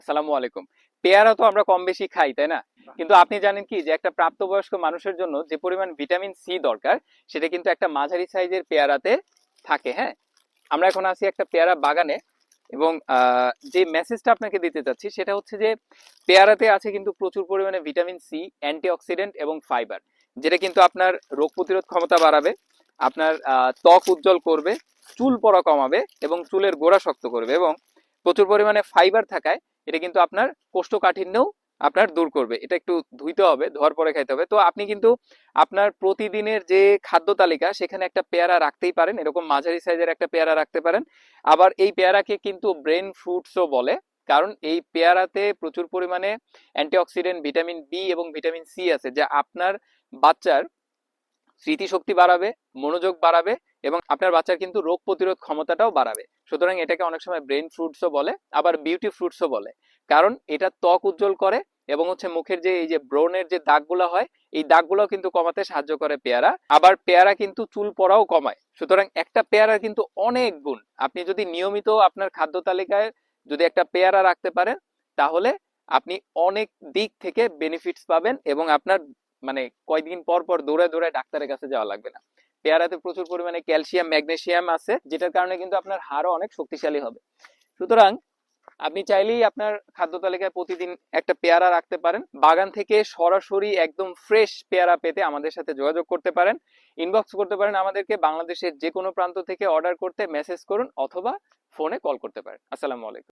আসসালামু আলাইকুম। পেয়ারা তো আমরা কম বেশি খাই, তাই না? কিন্তু আপনি জানেন কি যে একটা প্রাপ্তবয়স্ক মানুষের জন্য যে পরিমাণ ভিটামিন সি দরকার সেটা কিন্তু একটা মাঝারি সাইজের পেয়ারাতে থাকে। হ্যাঁ, আমরা এখন আছি একটা পেয়ারা বাগানে এবং যে মেসেজটা আপনাকে দিতে চাচ্ছি সেটা হচ্ছে যে পেয়ারাতে আছে কিন্তু প্রচুর পরিমাণে ভিটামিন সি, অ্যান্টিঅক্সিডেন্ট এবং ফাইবার, যেটা কিন্তু আপনার রোগ প্রতিরোধ ক্ষমতা বাড়াবে, আপনার ত্বক উজ্জ্বল করবে, চুল পড়া কমাবে এবং চুলের গোড়া শক্ত করবে। এবং প্রচুর পরিমাণে ফাইবার থাকায় এটা কিন্তু আপনার কোষ্ঠকাঠিন্যও আপনার দূর করবে। এটা একটু ধুইতে হবে, ধোয়ার পরে খাইতে হবে। তো আপনি কিন্তু আপনার প্রতিদিনের যে খাদ্য তালিকা সেখানে একটা পেয়ারা রাখতেই পারেন, এরকম মাঝারি সাইজের একটা পেয়ারা রাখতে পারেন। আবার এই পেয়ারাকে কিন্তু ব্রেন ফ্রুটসও বলে, কারণ এই পেয়ারাতে প্রচুর পরিমাণে অ্যান্টিঅক্সিডেন্ট, ভিটামিন বি এবং ভিটামিন সি আছে, যা আপনার বাচ্চার স্মৃতিশক্তি বাড়াবে, মনোযোগ বাড়াবে এবং আপনার বাচ্চার কিন্তু রোগ প্রতিরোধ ক্ষমতাটাও বাড়াবে। সুতরাং এটাকে অনেক সময় ব্রেন ফ্রুটসও বলে, আবার বিউটি ফ্রুটসও বলে, কারণ এটা ত্বক উজ্জ্বল করে এবং হচ্ছে মুখের যে এই যে ব্রণের যে দাগগুলো হয় এই দাগগুলো কিন্তু কমাতে সাহায্য করে পেয়ারা। আবার পেয়ারা কিন্তু চুল পড়াও কমায়। সুতরাং একটা পেয়ারা কিন্তু অনেক গুণ। আপনি যদি নিয়মিত আপনার খাদ্য তালিকায় যদি একটা পেয়ারা রাখতে পারেন তাহলে আপনি অনেক দিক থেকে বেনিফিটস পাবেন এবং আপনার মানে কয়েকদিন পর পর দৌড়ায় দৌড়ায় ডাক্তারের কাছে যাওয়া লাগবে না। পেয়ারাতে প্রচুর পরিমাণে ক্যালসিয়াম, ম্যাগনেসিয়াম আছে, যেটার কারণে কিন্তু আপনার হাড়ও অনেক শক্তিশালী হবে। সুতরাং আপনি চাইলেই আপনার খাদ্য তালিকায় প্রতিদিন একটা পেয়ারা রাখতে পারেন। বাগান থেকে সরাসরি একদম ফ্রেশ পেয়ারা পেতে আমাদের সাথে যোগাযোগ করতে পারেন, ইনবক্স করতে পারেন আমাদেরকে। বাংলাদেশের যে কোনো প্রান্ত থেকে অর্ডার করতে মেসেজ করুন অথবা ফোনে কল করতে পারেন। আসসালামু আলাইকুম।